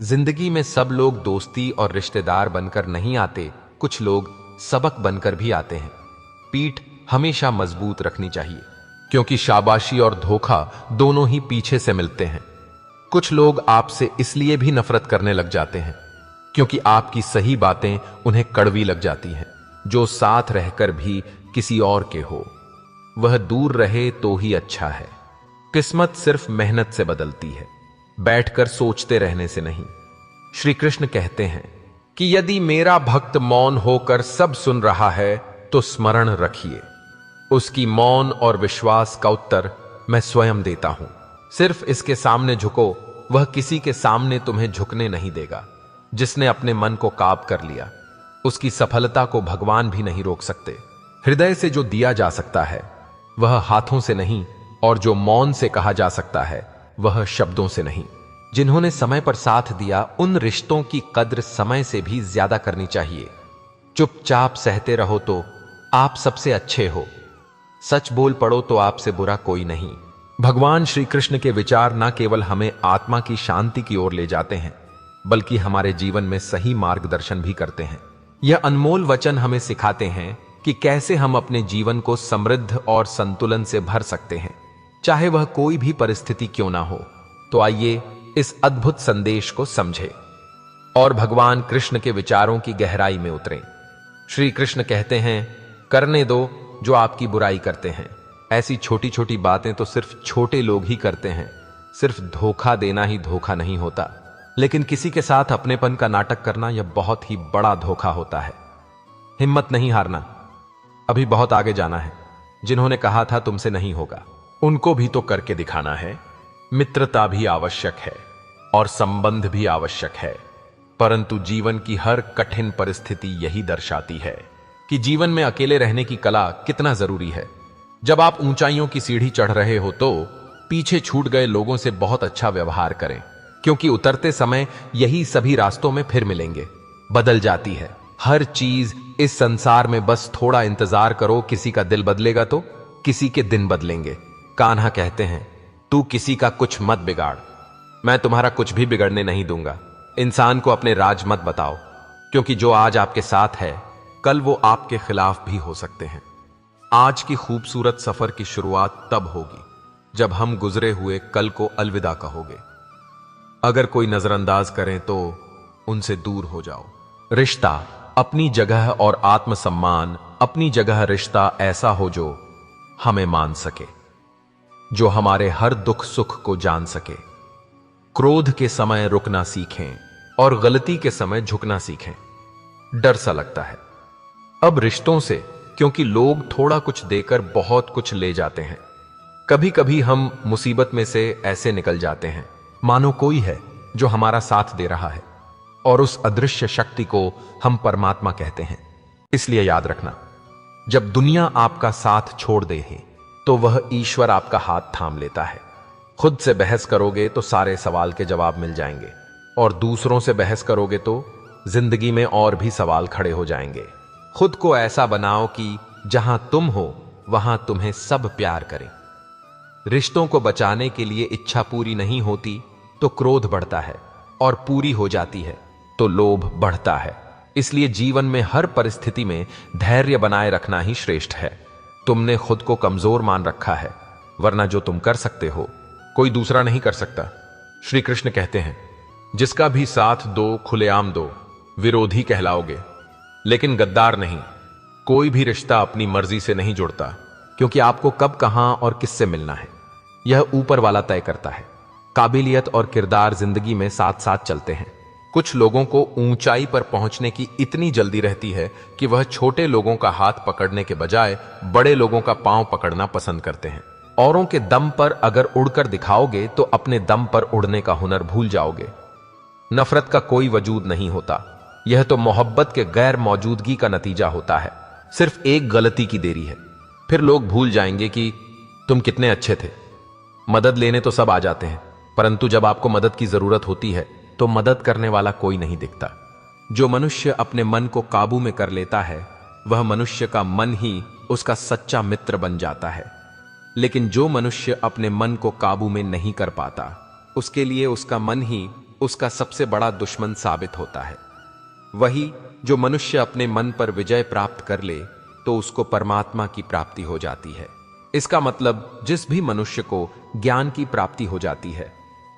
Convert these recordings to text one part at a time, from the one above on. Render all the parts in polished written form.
जिंदगी में सब लोग दोस्ती और रिश्तेदार बनकर नहीं आते, कुछ लोग सबक बनकर भी आते हैं। पीठ हमेशा मजबूत रखनी चाहिए, क्योंकि शाबाशी और धोखा दोनों ही पीछे से मिलते हैं। कुछ लोग आपसे इसलिए भी नफरत करने लग जाते हैं क्योंकि आपकी सही बातें उन्हें कड़वी लग जाती हैं। जो साथ रहकर भी किसी और के हो, वह दूर रहे तो ही अच्छा है। किस्मत सिर्फ मेहनत से बदलती है, बैठकर सोचते रहने से नहीं। श्री कृष्ण कहते हैं कि यदि मेरा भक्त मौन होकर सब सुन रहा है तो स्मरण रखिए, उसकी मौन और विश्वास का उत्तर मैं स्वयं देता हूं। सिर्फ इसके सामने झुको, वह किसी के सामने तुम्हें झुकने नहीं देगा। जिसने अपने मन को काब कर लिया, उसकी सफलता को भगवान भी नहीं रोक सकते। हृदय से जो दिया जा सकता है वह हाथों से नहीं, और जो मौन से कहा जा सकता है वह शब्दों से नहीं। जिन्होंने समय पर साथ दिया, उन रिश्तों की कद्र समय से भी ज्यादा करनी चाहिए। चुपचाप सहते रहो तो आप सबसे अच्छे हो, सच बोल पड़ो तो आपसे बुरा कोई नहीं। भगवान श्री कृष्ण के विचार न केवल हमें आत्मा की शांति की ओर ले जाते हैं, बल्कि हमारे जीवन में सही मार्गदर्शन भी करते हैं। यह अनमोल वचन हमें सिखाते हैं कि कैसे हम अपने जीवन को समृद्ध और संतुलन से भर सकते हैं, चाहे वह कोई भी परिस्थिति क्यों ना हो। तो आइए इस अद्भुत संदेश को समझें और भगवान कृष्ण के विचारों की गहराई में उतरें। श्री कृष्ण कहते हैं, करने दो जो आपकी बुराई करते हैं। ऐसी छोटी छोटी बातें तो सिर्फ छोटे लोग ही करते हैं। सिर्फ धोखा देना ही धोखा नहीं होता, लेकिन किसी के साथ अपनेपन का नाटक करना यह बहुत ही बड़ा धोखा होता है। हिम्मत नहीं हारना, अभी बहुत आगे जाना है। जिन्होंने कहा था तुमसे नहीं होगा, उनको भी तो करके दिखाना है। मित्रता भी आवश्यक है और संबंध भी आवश्यक है, परंतु जीवन की हर कठिन परिस्थिति यही दर्शाती है कि जीवन में अकेले रहने की कला कितना जरूरी है। जब आप ऊंचाइयों की सीढ़ी चढ़ रहे हो तो पीछे छूट गए लोगों से बहुत अच्छा व्यवहार करें, क्योंकि उतरते समय यही सभी रास्तों में फिर मिलेंगे। बदल जाती है हर चीज इस संसार में, बस थोड़ा इंतजार करो। किसी का दिल बदलेगा तो किसी के दिन बदलेंगे। कान्हा कहते हैं, तू किसी का कुछ मत बिगाड़, मैं तुम्हारा कुछ भी बिगड़ने नहीं दूंगा। इंसान को अपने राज मत बताओ, क्योंकि जो आज आपके साथ है कल वो आपके खिलाफ भी हो सकते हैं। आज की खूबसूरत सफर की शुरुआत तब होगी जब हम गुजरे हुए कल को अलविदा कहोगे। अगर कोई नजरअंदाज करें तो उनसे दूर हो जाओ। रिश्ता अपनी जगह और आत्मसम्मान अपनी जगह। रिश्ता ऐसा हो जो हमें मान सके, जो हमारे हर दुख सुख को जान सके। क्रोध के समय रुकना सीखें और गलती के समय झुकना सीखें। डर सा लगता है अब रिश्तों से, क्योंकि लोग थोड़ा कुछ देकर बहुत कुछ ले जाते हैं। कभी कभी हम मुसीबत में से ऐसे निकल जाते हैं मानो कोई है जो हमारा साथ दे रहा है, और उस अदृश्य शक्ति को हम परमात्मा कहते हैं। इसलिए याद रखना, जब दुनिया आपका साथ छोड़ दे तो वह ईश्वर आपका हाथ थाम लेता है। खुद से बहस करोगे तो सारे सवाल के जवाब मिल जाएंगे, और दूसरों से बहस करोगे तो जिंदगी में और भी सवाल खड़े हो जाएंगे। खुद को ऐसा बनाओ कि जहां तुम हो वहां तुम्हें सब प्यार करें। रिश्तों को बचाने के लिए इच्छा पूरी नहीं होती तो क्रोध बढ़ता है, और पूरी हो जाती है तो लोभ बढ़ता है। इसलिए जीवन में हर परिस्थिति में धैर्य बनाए रखना ही श्रेष्ठ है। तुमने खुद को कमजोर मान रखा है, वरना जो तुम कर सकते हो कोई दूसरा नहीं कर सकता। श्री कृष्ण कहते हैं, जिसका भी साथ दो खुलेआम दो, विरोधी कहलाओगे लेकिन गद्दार नहीं। कोई भी रिश्ता अपनी मर्जी से नहीं जुड़ता, क्योंकि आपको कब कहां और किससे मिलना है यह ऊपर वाला तय करता है। काबिलियत और किरदार जिंदगी में साथ साथ चलते हैं। कुछ लोगों को ऊंचाई पर पहुंचने की इतनी जल्दी रहती है कि वह छोटे लोगों का हाथ पकड़ने के बजाय बड़े लोगों का पांव पकड़ना पसंद करते हैं। औरों के दम पर अगर उड़कर दिखाओगे तो अपने दम पर उड़ने का हुनर भूल जाओगे। नफरत का कोई वजूद नहीं होता, यह तो मोहब्बत के गैर मौजूदगी का नतीजा होता है। सिर्फ एक गलती की देरी है, फिर लोग भूल जाएंगे कि तुम कितने अच्छे थे। मदद लेने तो सब आ जाते हैं, परंतु जब आपको मदद की जरूरत होती है तो मदद करने वाला कोई नहीं दिखता। जो मनुष्य अपने मन को काबू में कर लेता है, वह मनुष्य का मन ही उसका सच्चा मित्र बन जाता है। लेकिन जो मनुष्य अपने मन को काबू में नहीं कर पाता, उसके लिए उसका मन ही उसका सबसे बड़ा दुश्मन साबित होता है। वही जो मनुष्य अपने मन पर विजय प्राप्त कर ले तो उसको परमात्मा की प्राप्ति हो जाती है। इसका मतलब जिस भी मनुष्य को ज्ञान की प्राप्ति हो जाती है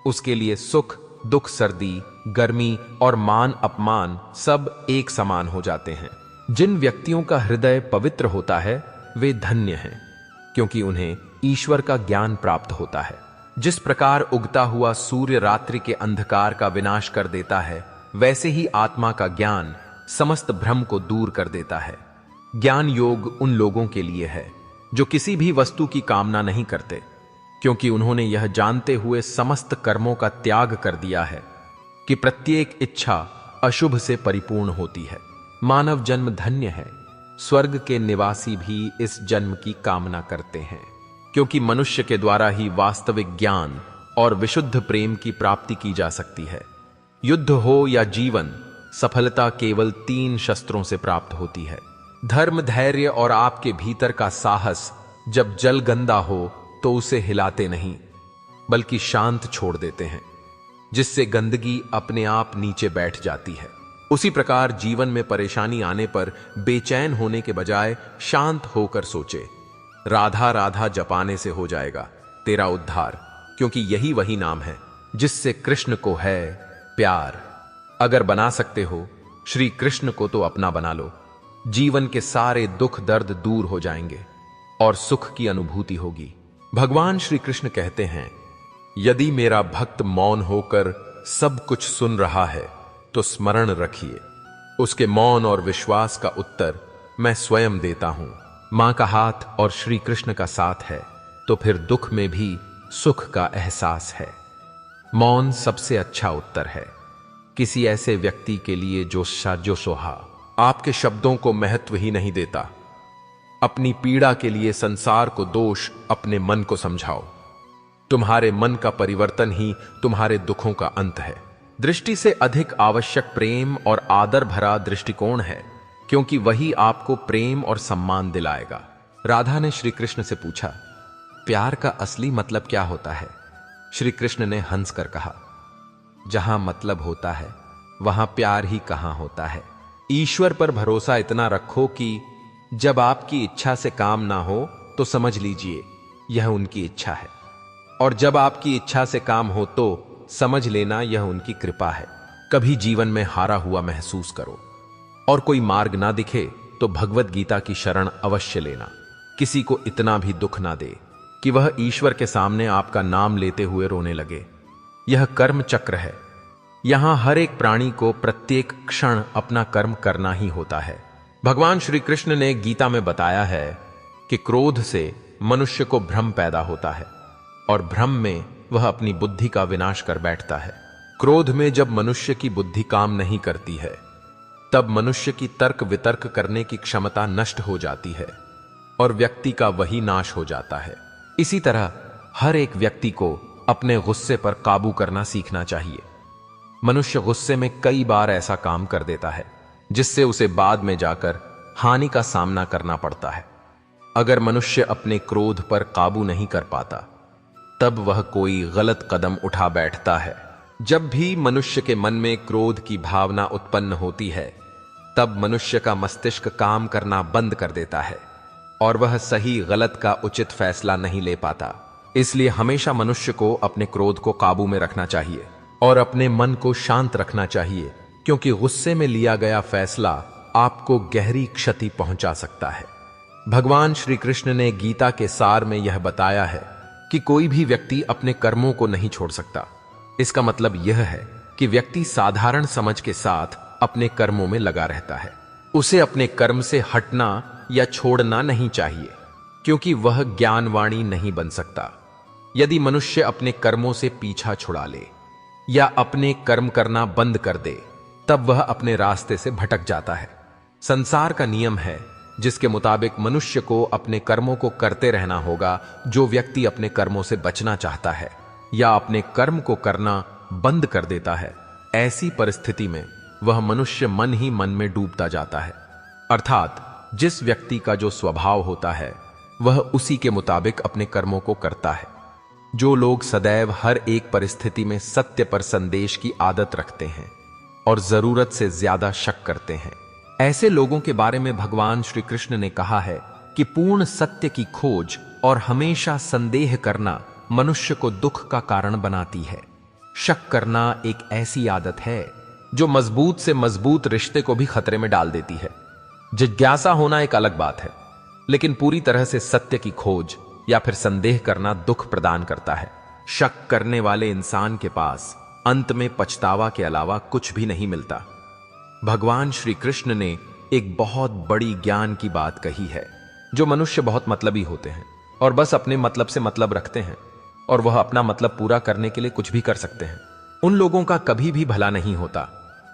उसके लिए सुख दुख, सर्दी गर्मी और मान अपमान सब एक समान हो जाते हैं। जिन व्यक्तियों का हृदय पवित्र होता है वे धन्य हैं, क्योंकि उन्हें ईश्वर का ज्ञान प्राप्त होता है। जिस प्रकार उगता हुआ सूर्य रात्रि के अंधकार का विनाश कर देता है, वैसे ही आत्मा का ज्ञान समस्त भ्रम को दूर कर देता है। ज्ञान योग उन लोगों के लिए है जो किसी भी वस्तु की कामना नहीं करते, क्योंकि उन्होंने यह जानते हुए समस्त कर्मों का त्याग कर दिया है कि प्रत्येक इच्छा अशुभ से परिपूर्ण होती है। मानव जन्म धन्य है। स्वर्ग के निवासी भी इस जन्म की कामना करते हैं, क्योंकि मनुष्य के द्वारा ही वास्तविक ज्ञान और विशुद्ध प्रेम की प्राप्ति की जा सकती है। युद्ध हो या जीवन, सफलता केवल 3 शस्त्रों से प्राप्त होती है। धर्म, धैर्य और आपके भीतर का साहस। जब जल गंदा हो तो उसे हिलाते नहीं बल्कि शांत छोड़ देते हैं, जिससे गंदगी अपने आप नीचे बैठ जाती है। उसी प्रकार जीवन में परेशानी आने पर बेचैन होने के बजाय शांत होकर सोचे, राधा राधा जपाने से हो जाएगा तेरा उद्धार, क्योंकि यही वही नाम है जिससे कृष्ण को है प्यार। अगर बना सकते हो श्री कृष्ण को तो अपना बना लो। जीवन के सारे दुख दर्द दूर हो जाएंगे और सुख की अनुभूति होगी। भगवान श्री कृष्ण कहते हैं, यदि मेरा भक्त मौन होकर सब कुछ सुन रहा है तो स्मरण रखिए, उसके मौन और विश्वास का उत्तर मैं स्वयं देता हूं। मां का हाथ और श्री कृष्ण का साथ है तो फिर दुख में भी सुख का एहसास है। मौन सबसे अच्छा उत्तर है किसी ऐसे व्यक्ति के लिए जो सोहा आपके शब्दों को महत्व ही नहीं देता। अपनी पीड़ा के लिए संसार को दोष अपने मन को समझाओ। तुम्हारे मन का परिवर्तन ही तुम्हारे दुखों का अंत है। दृष्टि से अधिक आवश्यक प्रेम और आदर भरा दृष्टिकोण है, क्योंकि वही आपको प्रेम और सम्मान दिलाएगा। राधा ने श्री कृष्ण से पूछा, प्यार का असली मतलब क्या होता है? श्री कृष्ण ने हंसकर कहा, जहां मतलब होता है वहां प्यार ही कहां होता है। ईश्वर पर भरोसा इतना रखो कि जब आपकी इच्छा से काम ना हो तो समझ लीजिए यह उनकी इच्छा है, और जब आपकी इच्छा से काम हो तो समझ लेना यह उनकी कृपा है। कभी जीवन में हारा हुआ महसूस करो और कोई मार्ग ना दिखे तो भगवत गीता की शरण अवश्य लेना। किसी को इतना भी दुख ना दे कि वह ईश्वर के सामने आपका नाम लेते हुए रोने लगे। यह कर्म चक्र है। यहां हर एक प्राणी को प्रत्येक क्षण अपना कर्म करना ही होता है। भगवान श्री कृष्ण ने गीता में बताया है कि क्रोध से मनुष्य को भ्रम पैदा होता है और भ्रम में वह अपनी बुद्धि का विनाश कर बैठता है। क्रोध में जब मनुष्य की बुद्धि काम नहीं करती है तब मनुष्य की तर्क वितर्क करने की क्षमता नष्ट हो जाती है और व्यक्ति का वही नाश हो जाता है। इसी तरह हर एक व्यक्ति को अपने गुस्से पर काबू करना सीखना चाहिए। मनुष्य गुस्से में कई बार ऐसा काम कर देता है जिससे उसे बाद में जाकर हानि का सामना करना पड़ता है। अगर मनुष्य अपने क्रोध पर काबू नहीं कर पाता तब वह कोई गलत कदम उठा बैठता है। जब भी मनुष्य के मन में क्रोध की भावना उत्पन्न होती है तब मनुष्य का मस्तिष्क काम करना बंद कर देता है और वह सही गलत का उचित फैसला नहीं ले पाता। इसलिए हमेशा मनुष्य को अपने क्रोध को काबू में रखना चाहिए और अपने मन को शांत रखना चाहिए, क्योंकि गुस्से में लिया गया फैसला आपको गहरी क्षति पहुंचा सकता है। भगवान श्री कृष्ण ने गीता के सार में यह बताया है कि कोई भी व्यक्ति अपने कर्मों को नहीं छोड़ सकता। इसका मतलब यह है कि व्यक्ति साधारण समझ के साथ अपने कर्मों में लगा रहता है। उसे अपने कर्म से हटना या छोड़ना नहीं चाहिए, क्योंकि वह ज्ञानवाणी नहीं बन सकता। यदि मनुष्य अपने कर्मों से पीछा छुड़ा ले या अपने कर्म करना बंद कर दे तब वह अपने रास्ते से भटक जाता है। संसार का नियम है जिसके मुताबिक मनुष्य को अपने कर्मों को करते रहना होगा। जो व्यक्ति अपने कर्मों से बचना चाहता है या अपने कर्म को करना बंद कर देता है, ऐसी परिस्थिति में वह मनुष्य मन ही मन में डूबता जाता है। अर्थात जिस व्यक्ति का जो स्वभाव होता है वह उसी के मुताबिक अपने कर्मों को करता है। जो लोग सदैव हर एक परिस्थिति में सत्य पर संदेश की आदत रखते हैं और जरूरत से ज्यादा शक करते हैं, ऐसे लोगों के बारे में भगवान श्री कृष्ण ने कहा है कि पूर्ण सत्य की खोज और हमेशा संदेह करना मनुष्य को दुख का कारण बनाती है। शक करना एक ऐसी आदत है जो मजबूत से मजबूत रिश्ते को भी खतरे में डाल देती है। जिज्ञासा होना एक अलग बात है, लेकिन पूरी तरह से सत्य की खोज या फिर संदेह करना दुख प्रदान करता है। शक करने वाले इंसान के पास अंत में पछतावा के अलावा कुछ भी नहीं मिलता। भगवान श्री कृष्ण ने एक बहुत बड़ी ज्ञान की बात कही है। जो मनुष्य बहुत मतलबी होते हैं और बस अपने मतलब से मतलब रखते हैं और वह अपना मतलब पूरा करने के लिए कुछ भी कर सकते हैं, उन लोगों का कभी भी भला नहीं होता।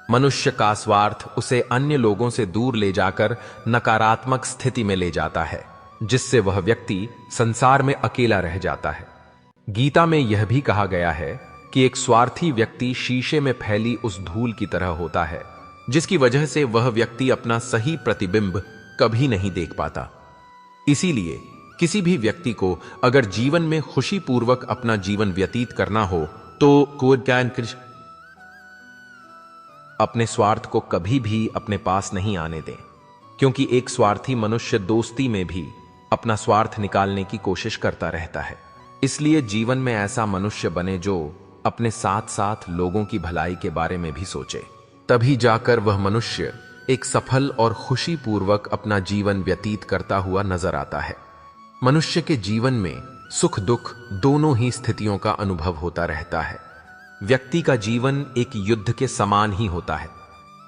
मनुष्य का स्वार्थ उसे अन्य लोगों से दूर ले जाकर नकारात्मक स्थिति में ले जाता है, जिससे वह व्यक्ति संसार में अकेला रह जाता है। गीता में यह भी कहा गया है कि एक स्वार्थी व्यक्ति शीशे में फैली उस धूल की तरह होता है, जिसकी वजह से वह व्यक्ति अपना सही प्रतिबिंब कभी नहीं देख पाता। इसीलिए किसी भी व्यक्ति को अगर जीवन में खुशीपूर्वक अपना जीवन व्यतीत करना हो तो अपने स्वार्थ को कभी भी अपने पास नहीं आने दें, क्योंकि एक स्वार्थी मनुष्य दोस्ती में भी अपना स्वार्थ निकालने की कोशिश करता रहता है। इसलिए जीवन में ऐसा मनुष्य बने जो अपने साथ साथ लोगों की भलाई के बारे में भी सोचे, तभी जाकर वह मनुष्य एक सफल और खुशीपूर्वक अपना जीवन व्यतीत करता हुआ नजर आता है। मनुष्य के जीवन में सुख दुख दोनों ही स्थितियों का अनुभव होता रहता है। व्यक्ति का जीवन एक युद्ध के समान ही होता है।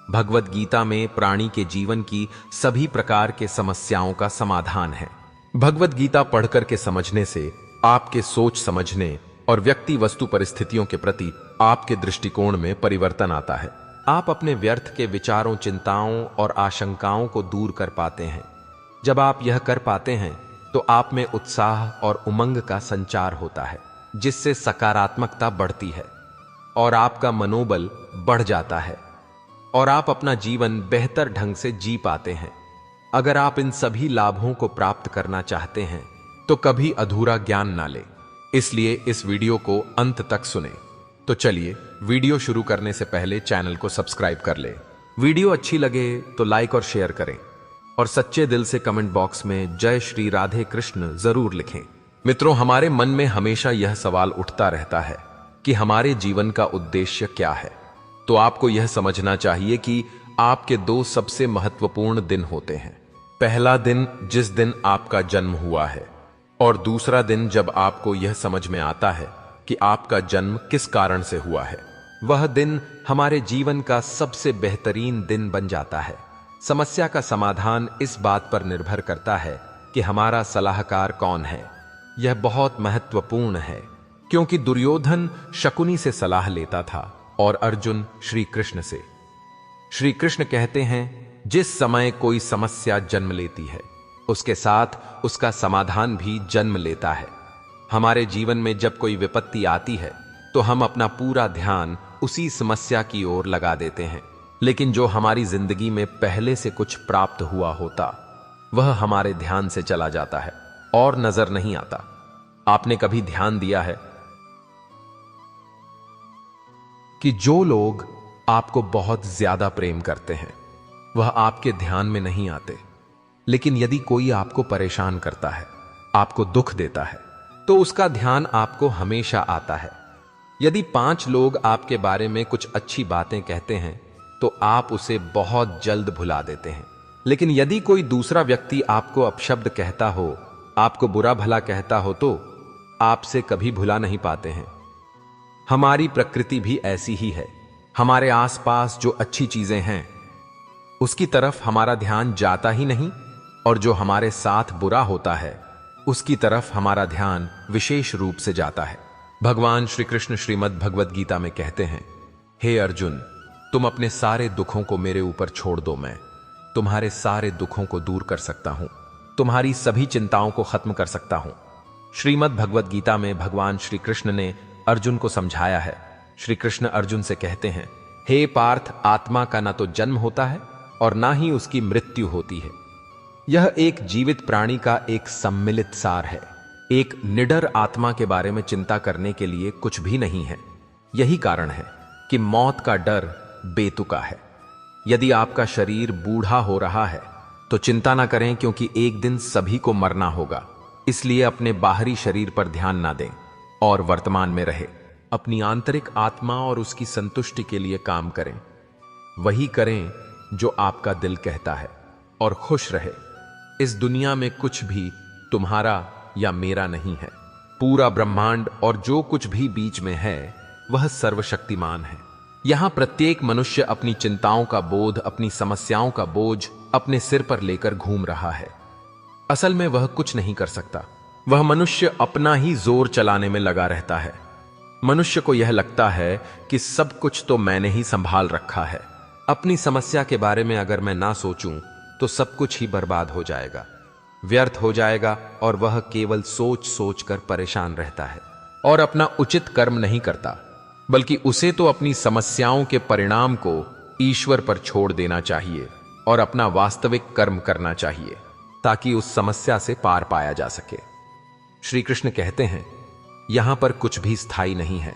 भगवत गीता में प्राणी के जीवन की सभी प्रकार के समस्याओं का समाधान है। भगवत गीता पढ़कर के समझने से आपके सोच समझने और व्यक्ति वस्तु परिस्थितियों के प्रति आपके दृष्टिकोण में परिवर्तन आता है। आप अपने व्यर्थ के विचारों, चिंताओं और आशंकाओं को दूर कर पाते हैं। जब आप यह कर पाते हैं तो आप में उत्साह और उमंग का संचार होता है, जिससे सकारात्मकता बढ़ती है और आपका मनोबल बढ़ जाता है और आप अपना जीवन बेहतर ढंग से जी पाते हैं। अगर आप इन सभी लाभों को प्राप्त करना चाहते हैं तो कभी अधूरा ज्ञान ना लें। इसलिए इस वीडियो को अंत तक सुने। तो चलिए वीडियो शुरू करने से पहले चैनल को सब्सक्राइब कर ले। वीडियो अच्छी लगे तो लाइक और शेयर करें और सच्चे दिल से कमेंट बॉक्स में जय श्री राधे कृष्ण जरूर लिखें। मित्रों, हमारे मन में हमेशा यह सवाल उठता रहता है कि हमारे जीवन का उद्देश्य क्या है। तो आपको यह समझना चाहिए कि आपके दो सबसे महत्वपूर्ण दिन होते हैं। पहला दिन जिस दिन आपका जन्म हुआ है, और दूसरा दिन जब आपको यह समझ में आता है कि आपका जन्म किस कारण से हुआ है। वह दिन हमारे जीवन का सबसे बेहतरीन दिन बन जाता है। समस्या का समाधान इस बात पर निर्भर करता है कि हमारा सलाहकार कौन है। यह बहुत महत्वपूर्ण है, क्योंकि दुर्योधन शकुनी से सलाह लेता था और अर्जुन श्री कृष्ण से। श्री कृष्ण कहते हैं, जिस समय कोई समस्या जन्म लेती है, उसके साथ उसका समाधान भी जन्म लेता है। हमारे जीवन में जब कोई विपत्ति आती है तो हम अपना पूरा ध्यान उसी समस्या की ओर लगा देते हैं, लेकिन जो हमारी जिंदगी में पहले से कुछ प्राप्त हुआ होता वह हमारे ध्यान से चला जाता है और नजर नहीं आता। आपने कभी ध्यान दिया है कि जो लोग आपको बहुत ज्यादा प्रेम करते हैं वह आपके ध्यान में नहीं आते, लेकिन यदि कोई आपको परेशान करता है, आपको दुख देता है, तो उसका ध्यान आपको हमेशा आता है। यदि 5 लोग आपके बारे में कुछ अच्छी बातें कहते हैं तो आप उसे बहुत जल्द भुला देते हैं, लेकिन यदि कोई दूसरा व्यक्ति आपको अपशब्द कहता हो, आपको बुरा भला कहता हो, तो आपसे कभी भुला नहीं पाते हैं। हमारी प्रकृति भी ऐसी ही है। हमारे आसपास जो अच्छी चीजें हैं उसकी तरफ हमारा ध्यान जाता ही नहीं, और जो हमारे साथ बुरा होता है उसकी तरफ हमारा ध्यान विशेष रूप से जाता है। भगवान श्री कृष्ण श्रीमद् भगवद गीता में कहते हैं, हे अर्जुन, तुम अपने सारे दुखों को मेरे ऊपर छोड़ दो, मैं तुम्हारे सारे दुखों को दूर कर सकता हूं, तुम्हारी सभी चिंताओं को खत्म कर सकता हूं। श्रीमद् भगवद गीता में भगवान श्री कृष्ण ने अर्जुन को समझाया है। श्री कृष्ण अर्जुन से कहते हैं, हे पार्थ, आत्मा का ना तो जन्म होता है और ना ही उसकी मृत्यु होती है। यह एक जीवित प्राणी का एक सम्मिलित सार है। एक निडर आत्मा के बारे में चिंता करने के लिए कुछ भी नहीं है। यही कारण है कि मौत का डर बेतुका है। यदि आपका शरीर बूढ़ा हो रहा है तो चिंता ना करें, क्योंकि एक दिन सभी को मरना होगा। इसलिए अपने बाहरी शरीर पर ध्यान ना दें और वर्तमान में रहे। अपनी आंतरिक आत्मा और उसकी संतुष्टि के लिए काम करें। वही करें जो आपका दिल कहता है और खुश रहे। इस दुनिया में कुछ भी तुम्हारा या मेरा नहीं है। पूरा ब्रह्मांड और जो कुछ भी बीच में है वह सर्वशक्तिमान है। यहां प्रत्येक मनुष्य अपनी चिंताओं का बोझ, अपनी समस्याओं का बोझ अपने सिर पर लेकर घूम रहा है। असल में वह कुछ नहीं कर सकता। वह मनुष्य अपना ही जोर चलाने में लगा रहता है। मनुष्य को यह लगता है कि सब कुछ तो मैंने ही संभाल रखा है। अपनी समस्या के बारे में अगर मैं ना सोचूं तो सब कुछ ही बर्बाद हो जाएगा, व्यर्थ हो जाएगा, और वह केवल सोच सोच कर परेशान रहता है और अपना उचित कर्म नहीं करता, बल्कि उसे तो अपनी समस्याओं के परिणाम को ईश्वर पर छोड़ देना चाहिए और अपना वास्तविक कर्म करना चाहिए, ताकि उस समस्या से पार पाया जा सके। श्री कृष्ण कहते हैं, यहां पर कुछ भी स्थायी नहीं है।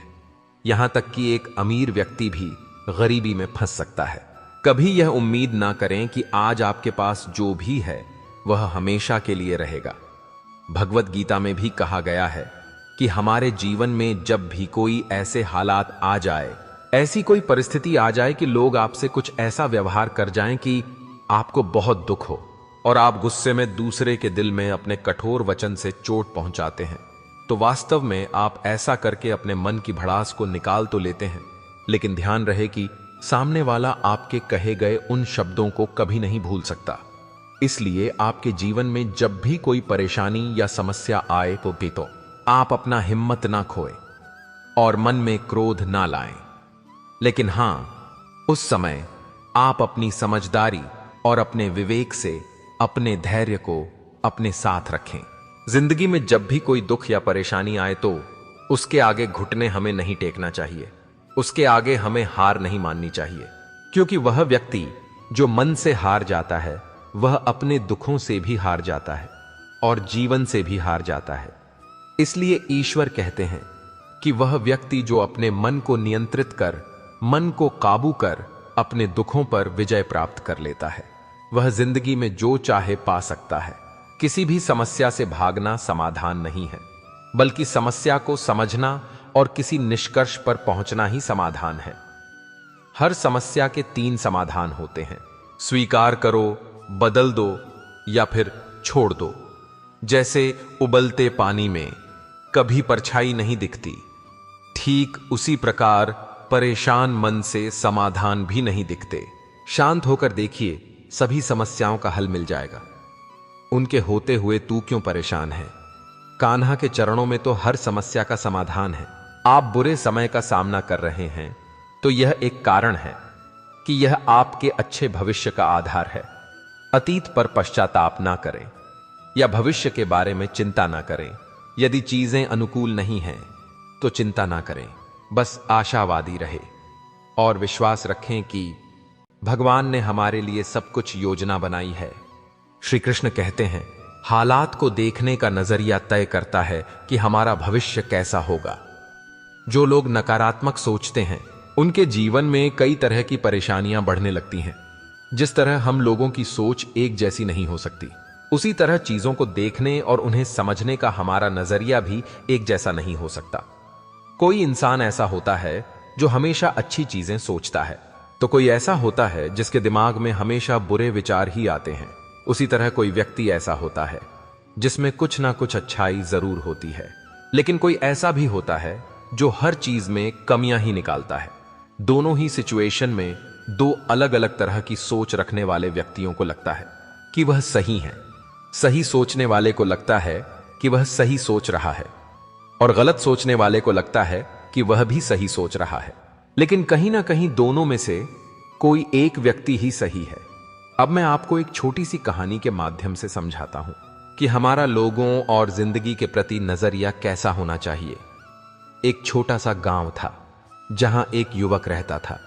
यहां तक कि एक अमीर व्यक्ति भी गरीबी में फंस सकता है। कभी यह उम्मीद ना करें कि आज आपके पास जो भी है वह हमेशा के लिए रहेगा। भगवत गीता में भी कहा गया है कि हमारे जीवन में जब भी कोई ऐसे हालात आ जाए, ऐसी कोई परिस्थिति आ जाए कि लोग आपसे कुछ ऐसा व्यवहार कर जाएं कि आपको बहुत दुख हो और आप गुस्से में दूसरे के दिल में अपने कठोर वचन से चोट पहुंचाते हैं, तो वास्तव में आप ऐसा करके अपने मन की भड़ास को निकाल तो लेते हैं, लेकिन ध्यान रहे कि सामने वाला आपके कहे गए उन शब्दों को कभी नहीं भूल सकता। इसलिए आपके जीवन में जब भी कोई परेशानी या समस्या आए तो आप अपना हिम्मत ना खोए और मन में क्रोध ना लाएं। लेकिन हां, उस समय आप अपनी समझदारी और अपने विवेक से अपने धैर्य को अपने साथ रखें। जिंदगी में जब भी कोई दुख या परेशानी आए तो उसके आगे घुटने हमें नहीं टेकना चाहिए, उसके आगे हमें हार नहीं माननी चाहिए, क्योंकि वह व्यक्ति जो मन से हार जाता है वह अपने दुखों से भी हार जाता है और जीवन से भी हार जाता है। इसलिए ईश्वर कहते हैं कि वह व्यक्ति जो अपने मन को नियंत्रित कर, मन को काबू कर अपने दुखों पर विजय प्राप्त कर लेता है, वह जिंदगी में जो चाहे पा सकता है। किसी भी समस्या से भागना समाधान नहीं है, बल्कि समस्या को समझना और किसी निष्कर्ष पर पहुंचना ही समाधान है। हर समस्या के 3 समाधान होते हैं: स्वीकार करो, बदल दो या फिर छोड़ दो। जैसे उबलते पानी में कभी परछाई नहीं दिखती, ठीक उसी प्रकार परेशान मन से समाधान भी नहीं दिखते। शांत होकर देखिए, सभी समस्याओं का हल मिल जाएगा। उनके होते हुए तू क्यों परेशान है? कान्हा के चरणों में तो हर समस्या का समाधान है। आप बुरे समय का सामना कर रहे हैं तो यह एक कारण है कि यह आपके अच्छे भविष्य का आधार है। अतीत पर पश्चाताप ना करें या भविष्य के बारे में चिंता ना करें। यदि चीजें अनुकूल नहीं हैं तो चिंता ना करें, बस आशावादी रहे और विश्वास रखें कि भगवान ने हमारे लिए सब कुछ योजना बनाई है। श्री कृष्ण कहते हैं, हालात को देखने का नजरिया तय करता है कि हमारा भविष्य कैसा होगा। जो लोग नकारात्मक सोचते हैं उनके जीवन में कई तरह की परेशानियां बढ़ने लगती हैं। जिस तरह हम लोगों की सोच एक जैसी नहीं हो सकती, उसी तरह चीजों को देखने और उन्हें समझने का हमारा नजरिया भी एक जैसा नहीं हो सकता। कोई इंसान ऐसा होता है जो हमेशा अच्छी चीजें सोचता है, तो कोई ऐसा होता है जिसके दिमाग में हमेशा बुरे विचार ही आते हैं। उसी तरह कोई व्यक्ति ऐसा होता है जिसमें कुछ ना कुछ अच्छाई जरूर होती है, लेकिन कोई ऐसा भी होता है जो हर चीज में कमियां ही निकालता है। दोनों ही सिचुएशन में 2 अलग अलग तरह की सोच रखने वाले व्यक्तियों को लगता है कि वह सही है। सही सोचने वाले को लगता है कि वह सही सोच रहा है और गलत सोचने वाले को लगता है कि वह भी सही सोच रहा है, लेकिन कहीं ना कहीं दोनों में से कोई एक व्यक्ति ही सही है। अब मैं आपको एक छोटी सी कहानी के माध्यम से समझाता हूं कि हमारा लोगों और जिंदगी के प्रति नजरिया कैसा होना चाहिए। एक छोटा सा गांव था जहां एक युवक रहता था।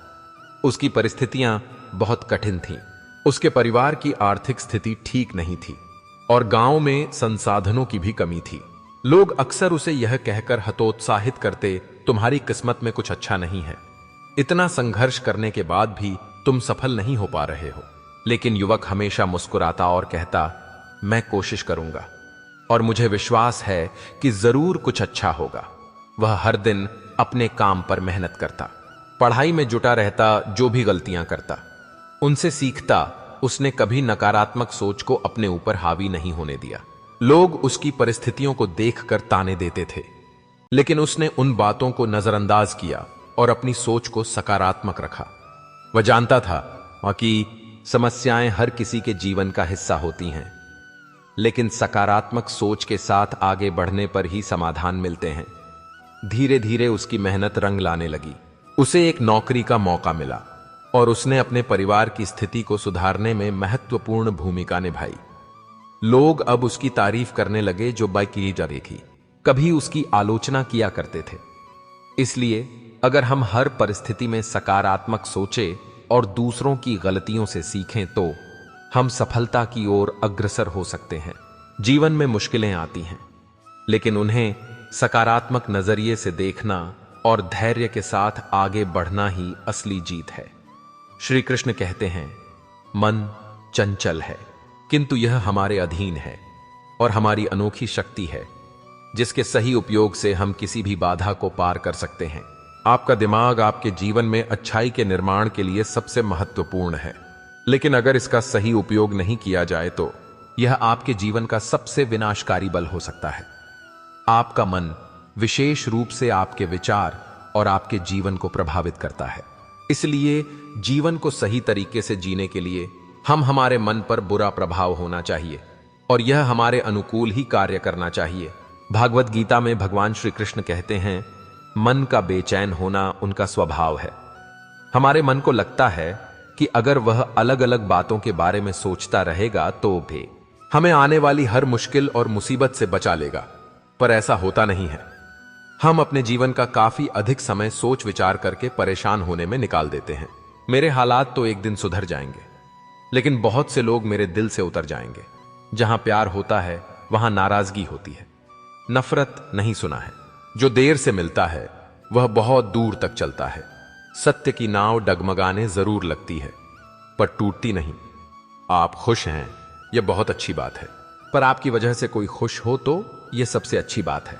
उसकी परिस्थितियां बहुत कठिन थीं। उसके परिवार की आर्थिक स्थिति ठीक नहीं थी और गांव में संसाधनों की भी कमी थी। लोग अक्सर उसे यह कहकर हतोत्साहित करते, तुम्हारी किस्मत में कुछ अच्छा नहीं है, इतना संघर्ष करने के बाद भी तुम सफल नहीं हो पा रहे हो। लेकिन युवक हमेशा मुस्कुराता और कहता, मैं कोशिश करूंगा और मुझे विश्वास है कि जरूर कुछ अच्छा होगा। वह हर दिन अपने काम पर मेहनत करता, पढ़ाई में जुटा रहता, जो भी गलतियां करता उनसे सीखता। उसने कभी नकारात्मक सोच को अपने ऊपर हावी नहीं होने दिया। लोग उसकी परिस्थितियों को देखकर ताने देते थे, लेकिन उसने उन बातों को नजरअंदाज किया और अपनी सोच को सकारात्मक रखा। वह जानता था कि समस्याएं हर किसी के जीवन का हिस्सा होती हैं, लेकिन सकारात्मक सोच के साथ आगे बढ़ने पर ही समाधान मिलते हैं। धीरे धीरे उसकी मेहनत रंग लाने लगी। उसे एक नौकरी का मौका मिला और उसने अपने परिवार की स्थिति को सुधारने में महत्वपूर्ण भूमिका निभाई। लोग अब उसकी तारीफ करने लगे जो बाकी देखी कभी उसकी आलोचना किया करते थे। इसलिए अगर हम हर परिस्थिति में सकारात्मक सोचें और दूसरों की गलतियों से सीखें तो हम सफलता की ओर अग्रसर हो सकते हैं। जीवन में मुश्किलें आती हैं, लेकिन उन्हें सकारात्मक नजरिए से देखना और धैर्य के साथ आगे बढ़ना ही असली जीत है। श्री कृष्ण कहते हैं, मन चंचल है, किंतु यह हमारे अधीन है और हमारी अनोखी शक्ति है, जिसके सही उपयोग से हम किसी भी बाधा को पार कर सकते हैं। आपका दिमाग आपके जीवन में अच्छाई के निर्माण के लिए सबसे महत्वपूर्ण है, लेकिन अगर इसका सही उपयोग नहीं किया जाए तो यह आपके जीवन का सबसे विनाशकारी बल हो सकता है। आपका मन विशेष रूप से आपके विचार और आपके जीवन को प्रभावित करता है। इसलिए जीवन को सही तरीके से जीने के लिए हमारे मन पर बुरा प्रभाव होना चाहिए और यह हमारे अनुकूल ही कार्य करना चाहिए। भागवत गीता में भगवान श्री कृष्ण कहते हैं, मन का बेचैन होना उनका स्वभाव है। हमारे मन को लगता है कि अगर वह अलग अलग बातों के बारे में सोचता रहेगा तो भी हमें आने वाली हर मुश्किल और मुसीबत से बचा लेगा, पर ऐसा होता नहीं है। हम अपने जीवन का काफी अधिक समय सोच विचार करके परेशान होने में निकाल देते हैं। मेरे हालात तो एक दिन सुधर जाएंगे, लेकिन बहुत से लोग मेरे दिल से उतर जाएंगे। जहां प्यार होता है वहां नाराजगी होती है, नफरत नहीं सुना है। जो देर से मिलता है वह बहुत दूर तक चलता है। सत्य की नाव डगमगाने जरूर लगती है, पर टूटती नहीं। आप खुश हैं, यह बहुत अच्छी बात है, पर आपकी वजह से कोई खुश हो तो यह सबसे अच्छी बात है।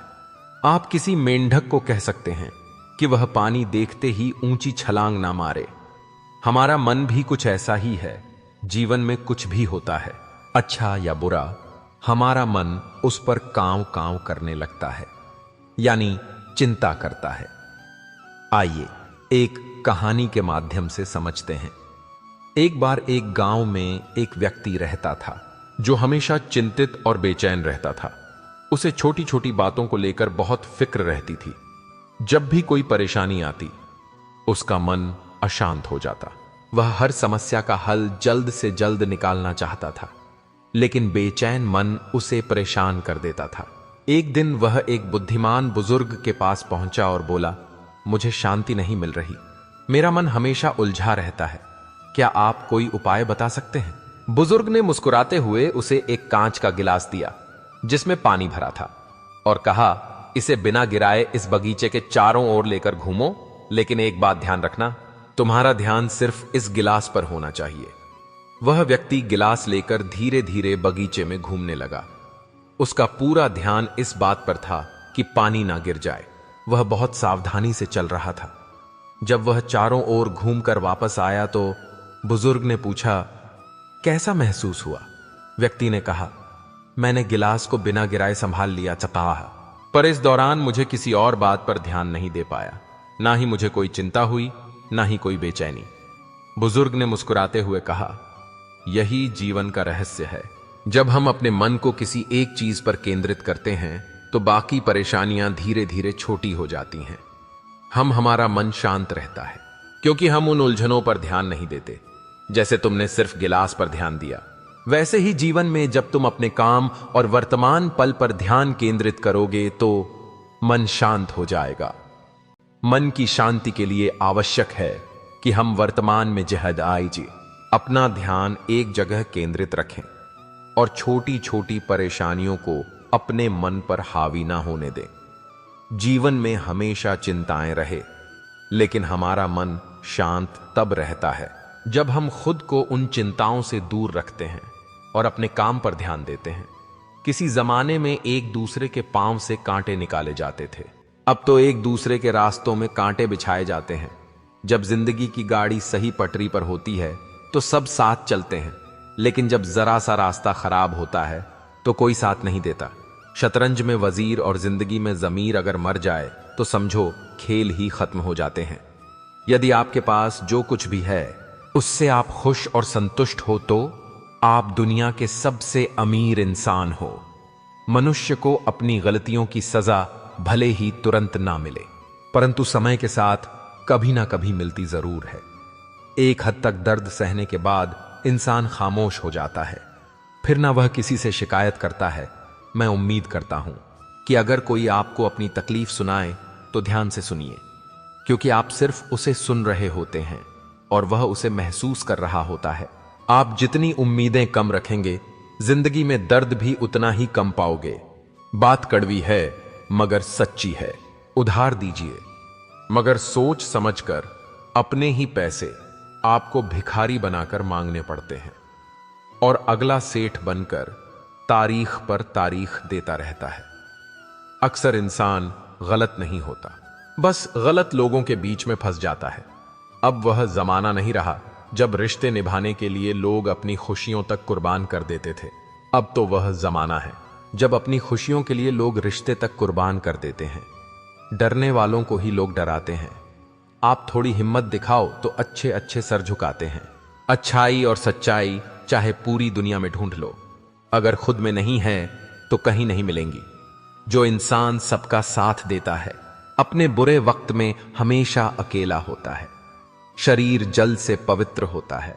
आप किसी मेंढक को कह सकते हैं कि वह पानी देखते ही ऊंची छलांग ना मारे। हमारा मन भी कुछ ऐसा ही है। जीवन में कुछ भी होता है, अच्छा या बुरा, हमारा मन उस पर कांव कांव करने लगता है, यानी चिंता करता है। आइए एक कहानी के माध्यम से समझते हैं। एक बार एक गांव में एक व्यक्ति रहता था जो हमेशा चिंतित और बेचैन रहता था। उसे छोटी छोटी बातों को लेकर बहुत फिक्र रहती थी। जब भी कोई परेशानी आती, उसका मन अशांत हो जाता। वह हर समस्या का हल जल्द से जल्द निकालना चाहता था, लेकिन बेचैन मन उसे परेशान कर देता था। एक दिन वह एक बुद्धिमान बुजुर्ग के पास पहुंचा और बोला, मुझे शांति नहीं मिल रही, मेरा मन हमेशा उलझा रहता है, क्या आप कोई उपाय बता सकते हैं? बुजुर्ग ने मुस्कुराते हुए उसे एक कांच का गिलास दिया जिसमें पानी भरा था और कहा, इसे बिना गिराए इस बगीचे के चारों ओर लेकर घूमो, लेकिन एक बात ध्यान रखना, तुम्हारा ध्यान सिर्फ इस गिलास पर होना चाहिए। वह व्यक्ति गिलास लेकर धीरे धीरे बगीचे में घूमने लगा। उसका पूरा ध्यान इस बात पर था कि पानी ना गिर जाए। वह बहुत सावधानी से चल रहा था। जब वह चारों ओर घूमकर वापस आया तो बुजुर्ग ने पूछा, कैसा महसूस हुआ? व्यक्ति ने कहा, मैंने गिलास को बिना गिराए संभाल लिया चपाह, पर इस दौरान मुझे किसी और बात पर ध्यान नहीं दे पाया। ना ही मुझे कोई चिंता हुई, ना ही कोई बेचैनी। बुजुर्ग ने मुस्कुराते हुए कहा, यही जीवन का रहस्य है। जब हम अपने मन को किसी एक चीज पर केंद्रित करते हैं तो बाकी परेशानियां धीरे धीरे छोटी हो जाती हैं। हमारा मन शांत रहता है क्योंकि हम उन उलझनों पर ध्यान नहीं देते। जैसे तुमने सिर्फ गिलास पर ध्यान दिया, वैसे ही जीवन में जब तुम अपने काम और वर्तमान पल पर ध्यान केंद्रित करोगे तो मन शांत हो जाएगा। मन की शांति के लिए आवश्यक है कि हम वर्तमान में जहद आइए, अपना ध्यान एक जगह केंद्रित रखें और छोटी छोटी परेशानियों को अपने मन पर हावी ना होने दें। जीवन में हमेशा चिंताएं रहे, लेकिन हमारा मन शांत तब रहता है जब हम खुद को उन चिंताओं से दूर रखते हैं और अपने काम पर ध्यान देते हैं। किसी जमाने में एक दूसरे के पांव से कांटे निकाले जाते थे, अब तो एक दूसरे के रास्तों में कांटे बिछाए जाते हैं। जब जिंदगी की गाड़ी सही पटरी पर होती है तो सब साथ चलते हैं, लेकिन जब जरा सा रास्ता खराब होता है तो कोई साथ नहीं देता। शतरंज में वजीर और जिंदगी में जमीर अगर मर जाए तो समझो खेल ही खत्म हो जाते हैं। यदि आपके पास जो कुछ भी है उससे आप खुश और संतुष्ट हो तो आप दुनिया के सबसे अमीर इंसान हो। मनुष्य को अपनी गलतियों की सजा भले ही तुरंत ना मिले, परंतु समय के साथ कभी ना कभी मिलती जरूर है। एक हद तक दर्द सहने के बाद इंसान खामोश हो जाता है, फिर ना वह किसी से शिकायत करता है। मैं उम्मीद करता हूं कि अगर कोई आपको अपनी तकलीफ सुनाए तो ध्यान से सुनिए, क्योंकि आप सिर्फ उसे सुन रहे होते हैं और वह उसे महसूस कर रहा होता है। आप जितनी उम्मीदें कम रखेंगे, जिंदगी में दर्द भी उतना ही कम पाओगे। बात कड़वी है मगर सच्ची है। उधार दीजिए, मगर सोच समझकर। अपने ही पैसे आपको भिखारी बनाकर मांगने पड़ते हैं और अगला सेठ बनकर तारीख पर तारीख देता रहता है। अक्सर इंसान गलत नहीं होता, बस गलत लोगों के बीच में फंस जाता है। अब वह जमाना नहीं रहा जब रिश्ते निभाने के लिए लोग अपनी खुशियों तक कुर्बान कर देते थे। अब तो वह जमाना है जब अपनी खुशियों के लिए लोग रिश्ते तक कुर्बान कर देते हैं। डरने वालों को ही लोग डराते हैं। आप थोड़ी हिम्मत दिखाओ तो अच्छे अच्छे सर झुकाते हैं। अच्छाई और सच्चाई चाहे पूरी दुनिया में ढूंढ लो, अगर खुद में नहीं है तो कहीं नहीं मिलेंगी। जो इंसान सबका साथ देता है, अपने बुरे वक्त में हमेशा अकेला होता है। शरीर जल से पवित्र होता है,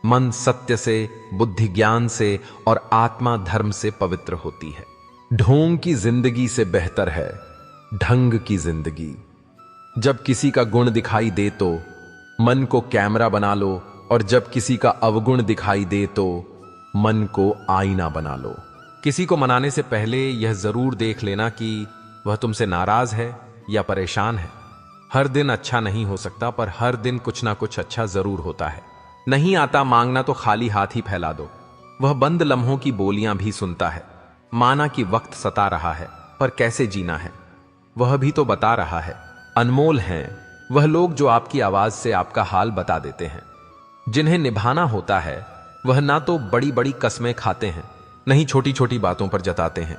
मन सत्य से, बुद्धि ज्ञान से और आत्मा धर्म से पवित्र होती है। ढोंग की जिंदगी से बेहतर है ढंग की जिंदगी। जब किसी का गुण दिखाई दे तो मन को कैमरा बना लो, और जब किसी का अवगुण दिखाई दे तो मन को आईना बना लो। किसी को मनाने से पहले यह जरूर देख लेना कि वह तुमसे नाराज है या परेशान है। हर दिन अच्छा नहीं हो सकता, पर हर दिन कुछ ना कुछ अच्छा जरूर होता है। नहीं आता मांगना तो खाली हाथ ही फैला दो। वह बंद लम्हों की बोलियां भी सुनता है। माना कि वक्त सता रहा है, पर कैसे जीना है वह भी तो बता रहा है। अनमोल हैं वह लोग जो आपकी आवाज से आपका हाल बता देते हैं। जिन्हें निभाना होता है वह ना तो बड़ी बड़ी कस्में खाते हैं, नहीं छोटी छोटी बातों पर जताते हैं।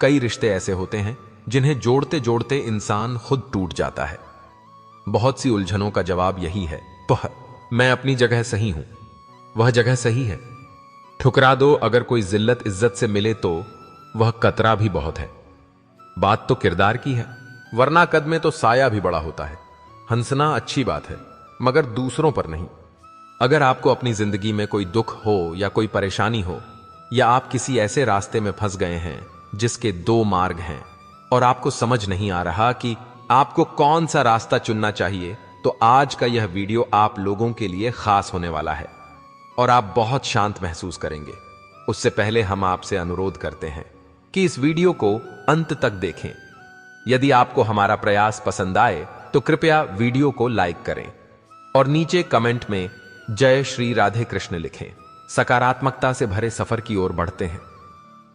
कई रिश्ते ऐसे होते हैं जिन्हें जोड़ते जोड़ते इंसान खुद टूट जाता है। बहुत सी उलझनों का जवाब यही है, मैं अपनी जगह सही हूं, वह जगह सही है। ठुकरा दो अगर कोई जिल्लत इज्जत से मिले तो वह कतरा भी बहुत है। बात तो किरदार की है, वरना कद में तो साया भी बड़ा होता है। हंसना अच्छी बात है, मगर दूसरों पर नहीं। अगर आपको अपनी जिंदगी में कोई दुख हो या कोई परेशानी हो, या आप किसी ऐसे रास्ते में फंस गए हैं जिसके दो मार्ग हैं और आपको समझ नहीं आ रहा कि आपको कौन सा रास्ता चुनना चाहिए, तो आज का यह वीडियो आप लोगों के लिए खास होने वाला है और आप बहुत शांत महसूस करेंगे। उससे पहले हम आपसे अनुरोध करते हैं कि इस वीडियो को अंत तक देखें। यदि आपको हमारा प्रयास पसंद आए तो कृपया वीडियो को लाइक करें और नीचे कमेंट में जय श्री राधे कृष्ण लिखें। सकारात्मकता से भरे सफर की ओर बढ़ते हैं।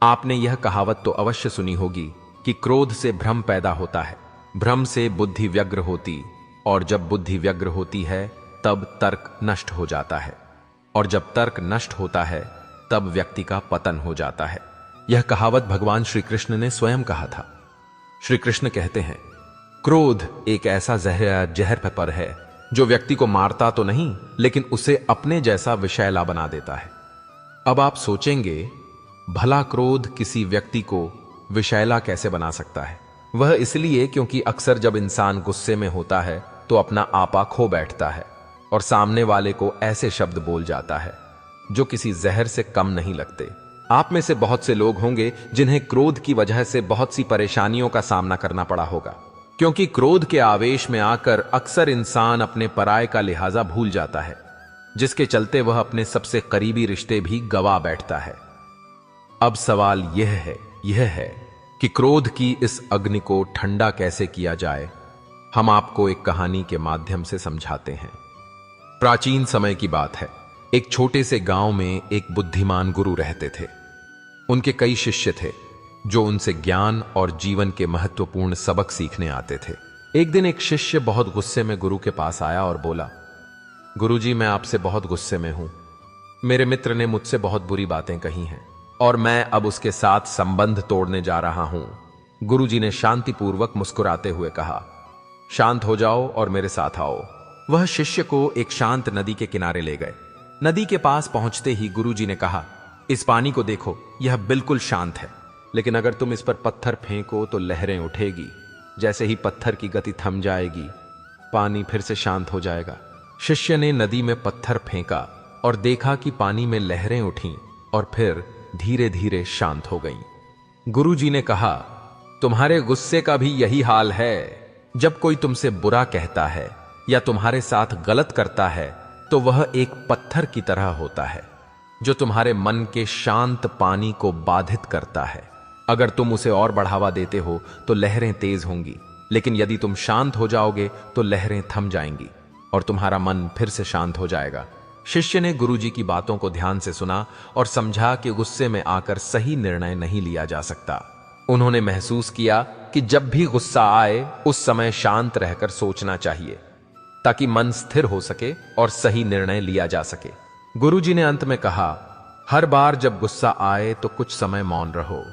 आपने यह कहावत तो अवश्य सुनी होगी कि क्रोध से भ्रम पैदा होता है, भ्रम से बुद्धि व्यग्र होती, और जब बुद्धि व्यग्र होती है तब तर्क नष्ट हो जाता है, और जब तर्क नष्ट होता है तब व्यक्ति का पतन हो जाता है। यह कहावत भगवान श्री कृष्ण ने स्वयं कहा था। श्री कृष्ण कहते हैं, क्रोध एक ऐसा जहर पर है जो व्यक्ति को मारता तो नहीं, लेकिन उसे अपने जैसा विषैला बना देता है। अब आप सोचेंगे, भला क्रोध किसी व्यक्ति को विषैला कैसे बना सकता है? वह इसलिए क्योंकि अक्सर जब इंसान गुस्से में होता है तो अपना आपा खो बैठता है और सामने वाले को ऐसे शब्द बोल जाता है जो किसी जहर से कम नहीं लगते। आप में से बहुत से लोग होंगे जिन्हें क्रोध की वजह से बहुत सी परेशानियों का सामना करना पड़ा होगा, क्योंकि क्रोध के आवेश में आकर अक्सर इंसान अपने पराये का लिहाजा भूल जाता है, जिसके चलते वह अपने सबसे करीबी रिश्ते भी गवा बैठता है। अब सवाल यह है, यह है कि क्रोध की इस अग्नि को ठंडा कैसे किया जाए, हम आपको एक कहानी के माध्यम से समझाते हैं। प्राचीन समय की बात है। एक छोटे से गांव में एक बुद्धिमान गुरु रहते थे। उनके कई शिष्य थे जो उनसे ज्ञान और जीवन के महत्वपूर्ण सबक सीखने आते थे। एक दिन एक शिष्य बहुत गुस्से में गुरु के पास आया और बोला, गुरुजी, मैं आपसे बहुत गुस्से में हूं। मेरे मित्र ने मुझसे बहुत बुरी बातें कही हैं और मैं अब उसके साथ संबंध तोड़ने जा रहा हूं। गुरुजी ने शांतिपूर्वक मुस्कुराते हुए कहा, शांत हो जाओ और मेरे साथ आओ। वह शिष्य को एक शांत नदी के किनारे ले गए। नदी के पास पहुंचते ही गुरुजी ने कहा, इस पानी को देखो, यह बिल्कुल शांत है, लेकिन अगर तुम इस पर पत्थर फेंको तो लहरें उठेगी। जैसे ही पत्थर की गति थम जाएगी, पानी फिर से शांत हो जाएगा। शिष्य ने नदी में पत्थर फेंका और देखा कि पानी में लहरें उठीं और फिर धीरे धीरे शांत हो गईं। गुरुजी ने कहा, तुम्हारे गुस्से का भी यही हाल है। जब कोई तुमसे बुरा कहता है या तुम्हारे साथ गलत करता है तो वह एक पत्थर की तरह होता है जो तुम्हारे मन के शांत पानी को बाधित करता है। अगर तुम उसे और बढ़ावा देते हो तो लहरें तेज होंगी, लेकिन यदि तुम शांत हो जाओगे तो लहरें थम जाएंगी और तुम्हारा मन फिर से शांत हो जाएगा। शिष्य ने गुरुजी की बातों को ध्यान से सुना और समझा कि गुस्से में आकर सही निर्णय नहीं लिया जा सकता। उन्होंने महसूस किया कि जब भी गुस्सा आए उस समय शांत रहकर सोचना चाहिए ताकि मन स्थिर हो सके और सही निर्णय लिया जा सके। गुरुजी ने अंत में कहा, हर बार जब गुस्सा आए तो कुछ समय मौन रहो।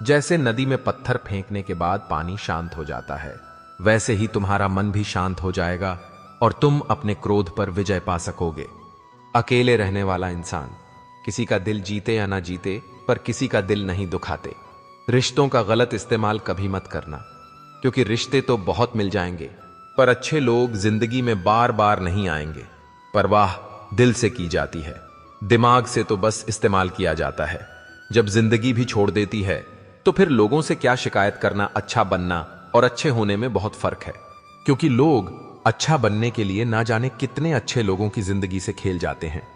जैसे नदी में पत्थर फेंकने के बाद पानी शांत हो जाता है, वैसे ही तुम्हारा मन भी शांत हो जाएगा और तुम अपने क्रोध पर विजय पा सकोगे। अकेले रहने वाला इंसान किसी का दिल जीते या ना जीते, पर किसी का दिल नहीं दुखाते। रिश्तों का गलत इस्तेमाल कभी मत करना, क्योंकि रिश्ते तो बहुत मिल जाएंगे पर अच्छे लोग जिंदगी में बार बार नहीं आएंगे। परवाह दिल से की जाती है, दिमाग से तो बस इस्तेमाल किया जाता है। जब जिंदगी भी छोड़ देती है तो फिर लोगों से क्या शिकायत करना। अच्छा बनना और अच्छे होने में बहुत फर्क है, क्योंकि लोग अच्छा बनने के लिए ना जाने कितने अच्छे लोगों की जिंदगी से खेल जाते हैं,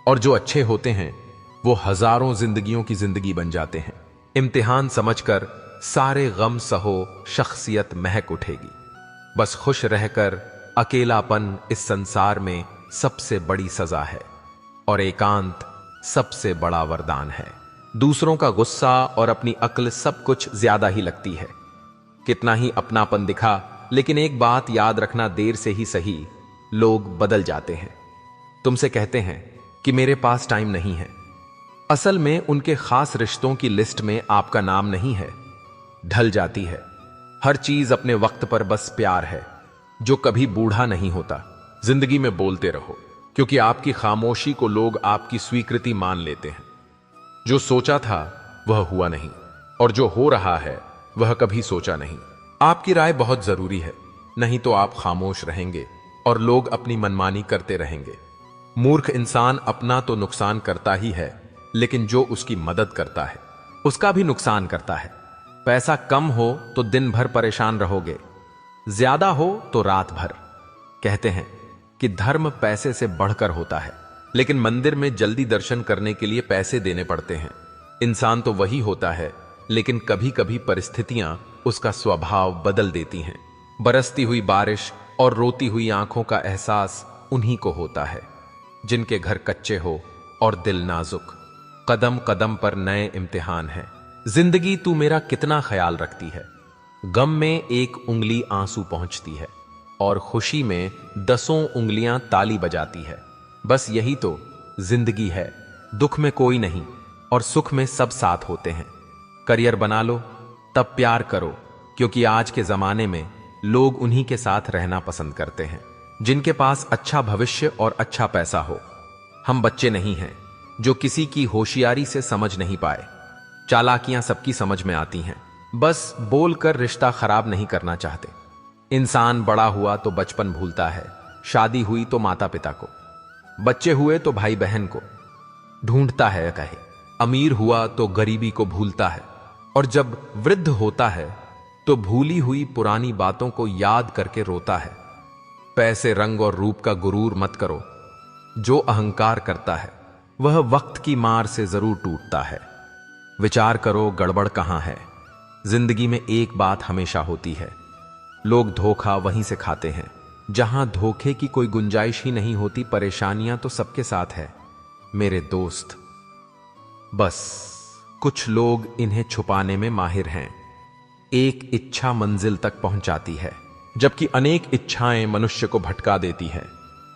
और जो अच्छे होते हैं वो हजारों जिंदगियों की जिंदगी बन जाते हैं। इम्तिहान समझकर सारे गम सहो, शख्सियत महक उठेगी। बस खुश रहकर अकेलापन इस संसार में सबसे बड़ी सजा है और एकांत सबसे बड़ा वरदान है। दूसरों का गुस्सा और अपनी अक्ल सब कुछ ज्यादा ही लगती है। कितना ही अपनापन दिखा, लेकिन एक बात याद रखना, देर से ही सही लोग बदल जाते हैं। तुमसे कहते हैं कि मेरे पास टाइम नहीं है, असल में उनके खास रिश्तों की लिस्ट में आपका नाम नहीं है। ढल जाती है हर चीज अपने वक्त पर, बस प्यार है जो कभी बूढ़ा नहीं होता। जिंदगी में बोलते रहो, क्योंकि आपकी खामोशी को लोग आपकी स्वीकृति मान लेते हैं। जो सोचा था वह हुआ नहीं, और जो हो रहा है वह कभी सोचा नहीं। आपकी राय बहुत जरूरी है, नहीं तो आप खामोश रहेंगे और लोग अपनी मनमानी करते रहेंगे। मूर्ख इंसान अपना तो नुकसान करता ही है, लेकिन जो उसकी मदद करता है उसका भी नुकसान करता है। पैसा कम हो तो दिन भर परेशान रहोगे, ज्यादा हो तो रात भर। कहते हैं कि धर्म पैसे से बढ़कर होता है, लेकिन मंदिर में जल्दी दर्शन करने के लिए पैसे देने पड़ते हैं। इंसान तो वही होता है, लेकिन कभी कभी परिस्थितियां उसका स्वभाव बदल देती हैं। बरसती हुई बारिश और रोती हुई आंखों का एहसास उन्हीं को होता है जिनके घर कच्चे हो और दिल नाजुक। कदम कदम पर नए इम्तिहान है। जिंदगी तू मेरा कितना ख्याल रखती है। गम में एक उंगली आंसू पहुंचती है और खुशी में 10 उंगलियां ताली बजाती है। बस यही तो जिंदगी है। दुख में कोई नहीं और सुख में सब साथ होते हैं। करियर बना लो तब प्यार करो, क्योंकि आज के जमाने में लोग उन्हीं के साथ रहना पसंद करते हैं जिनके पास अच्छा भविष्य और अच्छा पैसा हो। हम बच्चे नहीं हैं जो किसी की होशियारी से समझ नहीं पाए। चालाकियां सबकी समझ में आती हैं, बस बोलकर रिश्ता खराब नहीं करना चाहते। इंसान बड़ा हुआ तो बचपन भूलता है, शादी हुई तो माता पिता को, बच्चे हुए तो भाई बहन को ढूंढता है कहे, अमीर हुआ तो गरीबी को भूलता है, और जब वृद्ध होता है तो भूली हुई पुरानी बातों को याद करके रोता है। पैसे, रंग और रूप का गुरूर मत करो। जो अहंकार करता है वह वक्त की मार से जरूर टूटता है। विचार करो गड़बड़ कहां है। जिंदगी में एक बात हमेशा होती है, लोग धोखा वहीं से खाते हैं जहां धोखे की कोई गुंजाइश ही नहीं होती। परेशानियां तो सबके साथ है मेरे दोस्त, बस कुछ लोग इन्हें छुपाने में माहिर हैं। एक इच्छा मंजिल तक पहुंचाती है, जबकि अनेक इच्छाएं मनुष्य को भटका देती हैं।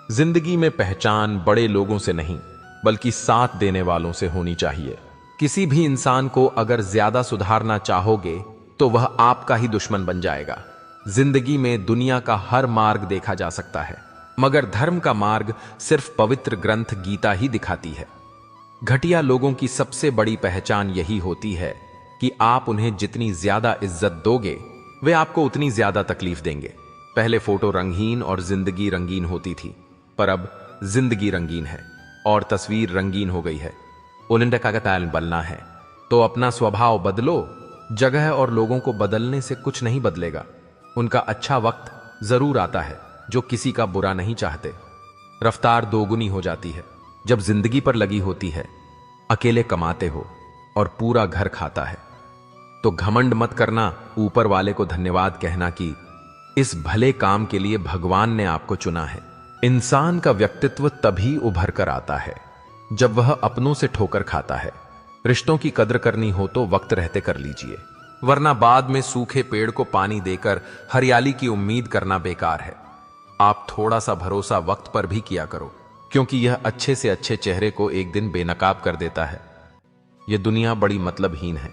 जिंदगी में पहचान बड़े लोगों से नहीं, बल्कि साथ देने वालों से होनी चाहिए। किसी भी इंसान को अगर ज्यादा सुधारना चाहोगे तो वह आपका ही दुश्मन बन जाएगा। जिंदगी में दुनिया का हर मार्ग देखा जा सकता है, मगर धर्म का मार्ग सिर्फ पवित्र ग्रंथ गीता ही दिखाती है। घटिया लोगों की सबसे बड़ी पहचान यही होती है कि आप उन्हें जितनी ज्यादा इज्जत दोगे वे आपको उतनी ज्यादा तकलीफ देंगे। पहले फोटो रंगीन और जिंदगी रंगीन होती थी, पर अब जिंदगी रंगीन है और तस्वीर रंगीन हो गई है। उन्हें का बनना है तो अपना स्वभाव बदलो। जगह और लोगों को बदलने से कुछ नहीं बदलेगा। उनका अच्छा वक्त जरूर आता है जो किसी का बुरा नहीं चाहते। रफ्तार दोगुनी हो जाती है जब जिंदगी पर लगी होती है। अकेले कमाते हो और पूरा घर खाता है तो घमंड मत करना, ऊपर वाले को धन्यवाद कहना कि इस भले काम के लिए भगवान ने आपको चुना है। इंसान का व्यक्तित्व तभी उभर कर आता है जब वह अपनों से ठोकर खाता है। रिश्तों की कद्र करनी हो तो वक्त रहते कर लीजिए, वरना बाद में सूखे पेड़ को पानी देकर हरियाली की उम्मीद करना बेकार है। आप थोड़ा सा भरोसा वक्त पर भी किया करो, क्योंकि यह अच्छे से अच्छे चेहरे को एक दिन बेनकाब कर देता है। यह दुनिया बड़ी मतलबहीन है,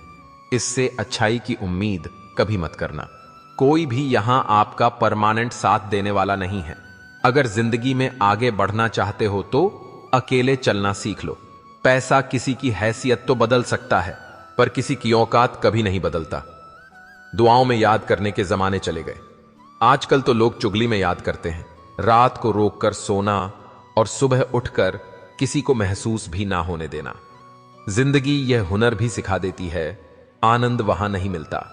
इससे अच्छाई की उम्मीद कभी मत करना। कोई भी यहां आपका परमानेंट साथ देने वाला नहीं है। अगर जिंदगी में आगे बढ़ना चाहते हो तो अकेले चलना सीख लो। पैसा किसी की हैसियत तो बदल सकता है, पर किसी की औकात कभी नहीं बदलता। दुआओं में याद करने के जमाने चले गए। आजकल तो लोग चुगली में याद करते हैं। रात को रोककर सोना और सुबह उठकर किसी को महसूस भी ना होने देना। जिंदगी यह हुनर भी सिखा देती है, आनंद वहां नहीं मिलता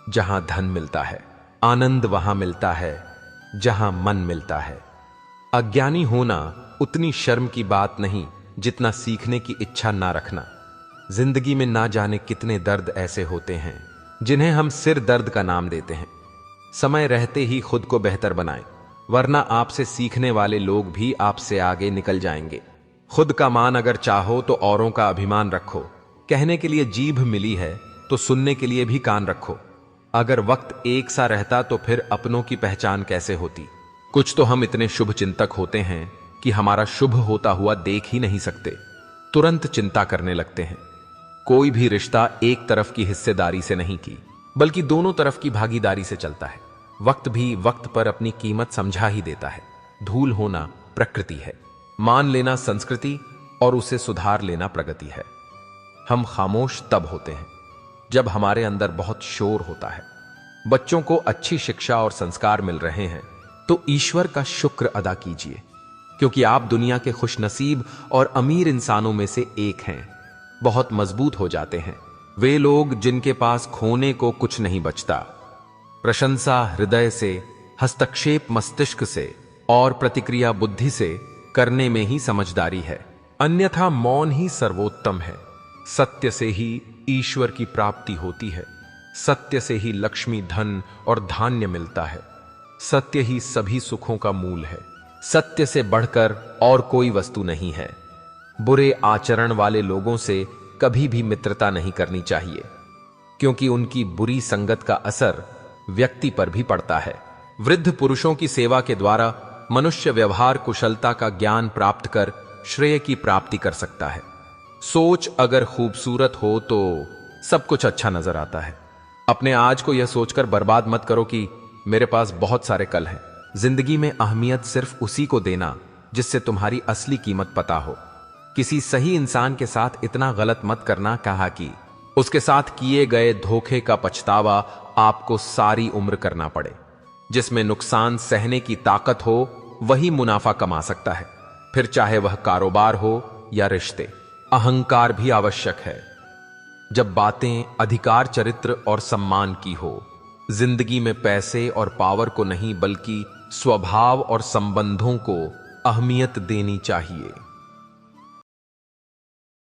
जहां धन मिलता है, आनंद वहां मिलता है जहां मन मिलता है। अज्ञानी होना उतनी शर्म की बात नहीं जितना सीखने की इच्छा ना रखना। जिंदगी में ना जाने कितने दर्द ऐसे होते हैं जिन्हें हम सिर दर्द का नाम देते हैं। समय रहते ही खुद को बेहतर बनाएं, वरना आपसे सीखने वाले लोग भी आपसे आगे निकल जाएंगे। खुद का मान अगर चाहो तो औरों का अभिमान रखो। कहने के लिए जीभ मिली है तो सुनने के लिए भी कान रखो। अगर वक्त एक सा रहता तो फिर अपनों की पहचान कैसे होती। कुछ तो हम इतने शुभ चिंतक होते हैं कि हमारा शुभ होता हुआ देख ही नहीं सकते, तुरंत चिंता करने लगते हैं। कोई भी रिश्ता एक तरफ की हिस्सेदारी से नहीं की, बल्कि दोनों तरफ की भागीदारी से चलता है। वक्त भी वक्त पर अपनी कीमत समझा ही देता है। धूल होना प्रकृति है, मान लेना संस्कृति और उसे सुधार लेना प्रगति है। हम खामोश तब होते हैं जब हमारे अंदर बहुत शोर होता है। बच्चों को अच्छी शिक्षा और संस्कार मिल रहे हैं तो ईश्वर का शुक्र अदा कीजिए, क्योंकि आप दुनिया के खुशनसीब और अमीर इंसानों में से एक हैं। बहुत मजबूत हो जाते हैं वे लोग जिनके पास खोने को कुछ नहीं बचता। प्रशंसा हृदय से, हस्तक्षेप मस्तिष्क से और प्रतिक्रिया बुद्धि से करने में ही समझदारी है, अन्यथा मौन ही सर्वोत्तम है। सत्य से ही ईश्वर की प्राप्ति होती है। सत्य से ही लक्ष्मी, धन और धान्य मिलता है। सत्य ही सभी सुखों का मूल है। सत्य से बढ़कर और कोई वस्तु नहीं है। बुरे आचरण वाले लोगों से कभी भी मित्रता नहीं करनी चाहिए, क्योंकि उनकी बुरी संगत का असर व्यक्ति पर भी पड़ता है। वृद्ध पुरुषों की सेवा के द्वारा मनुष्य व्यवहार कुशलता का ज्ञान प्राप्त कर श्रेय की प्राप्ति कर सकता है। सोच अगर खूबसूरत हो तो सब कुछ अच्छा नजर आता है। अपने आज को यह सोचकर बर्बाद मत करो कि मेरे पास बहुत सारे कल हैं। जिंदगी में अहमियत सिर्फ उसी को देना जिससे तुम्हारी असली कीमत पता हो। किसी सही इंसान के साथ इतना गलत मत करना कहा कि उसके साथ किए गए धोखे का पछतावा आपको सारी उम्र करना पड़े। जिसमें नुकसान सहने की ताकत हो वही मुनाफा कमा सकता है, फिर चाहे वह कारोबार हो या रिश्ते। अहंकार भी आवश्यक है जब बातें अधिकार, चरित्र और सम्मान की हो। जिंदगी में पैसे और पावर को नहीं बल्कि स्वभाव और संबंधों को अहमियत देनी चाहिए।